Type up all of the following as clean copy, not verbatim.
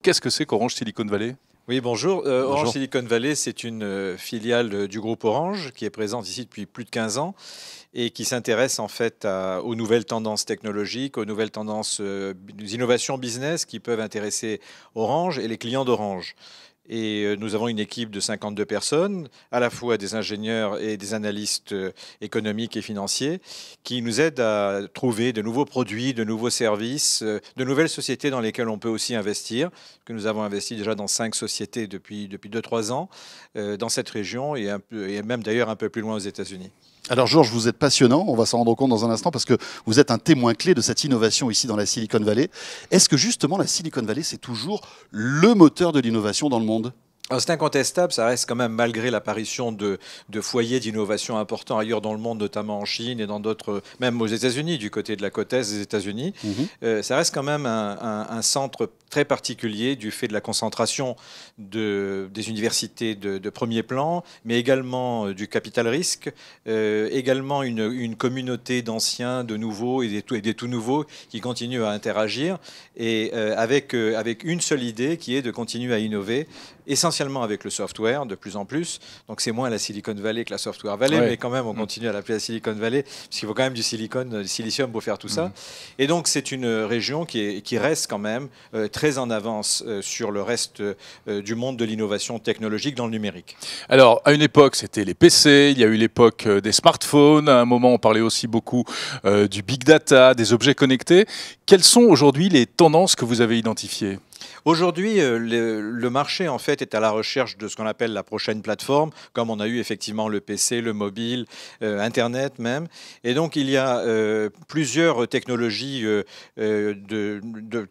Qu'est-ce que c'est qu'Orange Silicon Valley? Oui, bonjour. Orange Bonjour. Silicon Valley, c'est une filiale du groupe Orange qui est présente ici depuis plus de 15 ans et qui s'intéresse en fait aux nouvelles tendances technologiques, aux nouvelles tendances des innovations business qui peuvent intéresser Orange et les clients d'Orange. Et nous avons une équipe de 52 personnes, à la fois des ingénieurs et des analystes économiques et financiers, qui nous aident à trouver de nouveaux produits, de nouveaux services, de nouvelles sociétés dans lesquelles on peut aussi investir, que nous avons investi déjà dans 5 sociétés depuis 2-3 ans dans cette région et même d'ailleurs un peu plus loin aux États-Unis. Alors Georges, vous êtes passionnant, on va s'en rendre compte dans un instant parce que vous êtes un témoin clé de cette innovation ici dans la Silicon Valley. Est-ce que justement la Silicon Valley, c'est toujours le moteur de l'innovation dans le monde ? Alors c'est incontestable, ça reste quand même, malgré l'apparition de foyers d'innovation importants ailleurs dans le monde, notamment en Chine et dans d'autres, même aux États-Unis, du côté de la côte est des États-Unis, ça reste quand même un centre très particulier du fait de la concentration des universités de premier plan, mais également du capital risque, également une communauté d'anciens, de nouveaux et des tout nouveaux qui continuent à interagir, et avec une seule idée qui est de continuer à innover, essentiellement avec le software de plus en plus. Donc c'est moins la Silicon Valley que la Software Valley, mais quand même on continue à l'appeler la Silicon Valley, puisqu'il faut quand même du silicium pour faire tout ça. Et donc c'est une région qui reste quand même très en avance sur le reste du monde de l'innovation technologique dans le numérique. Alors, à une époque, c'était les PC, il y a eu l'époque des smartphones, à un moment, on parlait aussi beaucoup du big data, des objets connectés. Quelles sont aujourd'hui les tendances que vous avez identifiées ? Aujourd'hui, le marché en fait est à la recherche de ce qu'on appelle la prochaine plateforme, comme on a eu effectivement le PC, le mobile, Internet même. Et donc il y a plusieurs technologies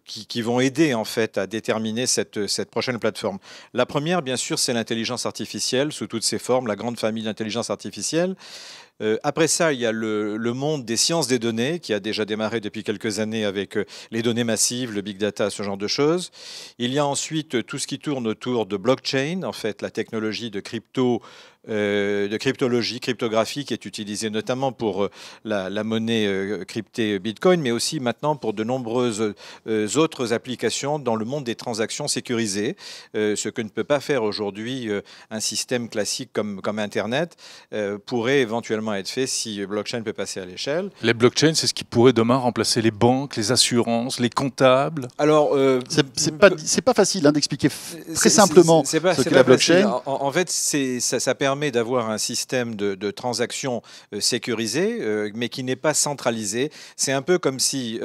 qui vont aider en fait à déterminer cette prochaine plateforme. La première, bien sûr, c'est l'intelligence artificielle sous toutes ses formes, la grande famille d'intelligence artificielle. Après ça, il y a le monde des sciences des données qui a déjà démarré depuis quelques années avec les données massives, le big data, ce genre de choses. Il y a ensuite tout ce qui tourne autour de blockchain, en fait, la technologie de cryptologie, cryptographie qui est utilisée notamment pour la monnaie cryptée Bitcoin, mais aussi maintenant pour de nombreuses autres applications dans le monde des transactions sécurisées, ce que ne peut pas faire aujourd'hui un système classique comme Internet pourrait éventuellement être fait si blockchain peut passer à l'échelle. Les blockchains, c'est ce qui pourrait demain remplacer les banques, les assurances, les comptables. Alors, c'est pas facile d'expliquer très simplement ce qu'est la blockchain. En fait, ça permet d'avoir un système de transactions sécurisé, mais qui n'est pas centralisé. C'est un peu comme si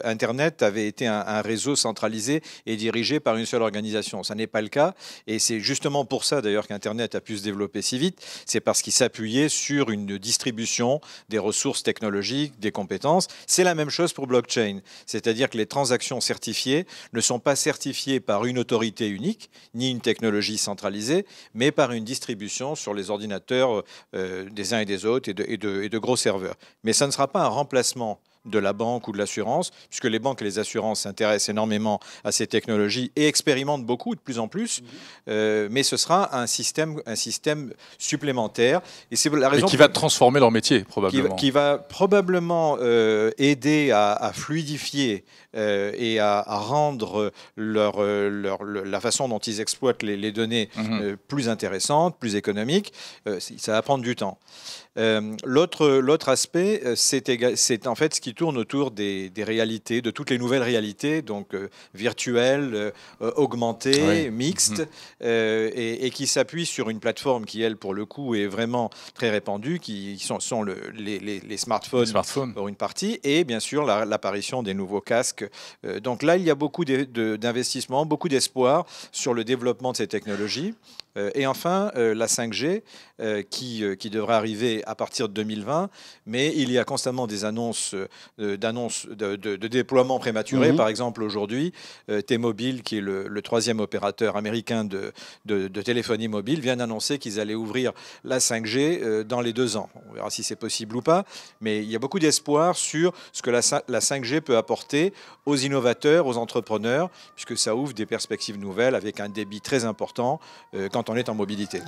Internet avait été un réseau centralisé et dirigé par une seule organisation. Ça n'est pas le cas, et c'est justement pour ça d'ailleurs qu'Internet a pu se développer si vite. C'est parce qu'il s'appuyait sur une distribution des ressources technologiques, des compétences. C'est la même chose pour blockchain. C'est-à-dire que les transactions certifiées ne sont pas certifiées par une autorité unique, ni une technologie centralisée, mais par une distribution sur les ordinateurs des uns et des autres et de gros serveurs. Mais ça ne sera pas un remplacement de la banque ou de l'assurance, puisque les banques et les assurances s'intéressent énormément à ces technologies et expérimentent beaucoup de plus en plus, mais ce sera un système supplémentaire. Et c'est la raison qui va transformer leur métier, probablement. Qui va probablement aider à fluidifier et à rendre la façon dont ils exploitent les données plus intéressante, plus économique. Ça va prendre du temps. L'autre aspect, c'est en fait ce qui tourne autour des réalités, de toutes les nouvelles réalités, donc virtuelles, augmentées, mixtes, et qui s'appuie sur une plateforme qui, elle, pour le coup, est vraiment très répandue, qui sont les smartphones pour une partie, et bien sûr l'apparition des nouveaux casques. Donc là, il y a beaucoup d'investissements, beaucoup d'espoir sur le développement de ces technologies. Et enfin, la 5G qui devrait arriver à partir de 2020, mais il y a constamment des annonces de déploiement prématuré. Par exemple, aujourd'hui, T-Mobile, qui est le troisième opérateur américain de téléphonie mobile, vient d'annoncer qu'ils allaient ouvrir la 5G dans les 2 ans. On verra si c'est possible ou pas, mais il y a beaucoup d'espoir sur ce que la 5G peut apporter aux innovateurs, aux entrepreneurs, puisque ça ouvre des perspectives nouvelles avec un débit très important quand on est en mobilité.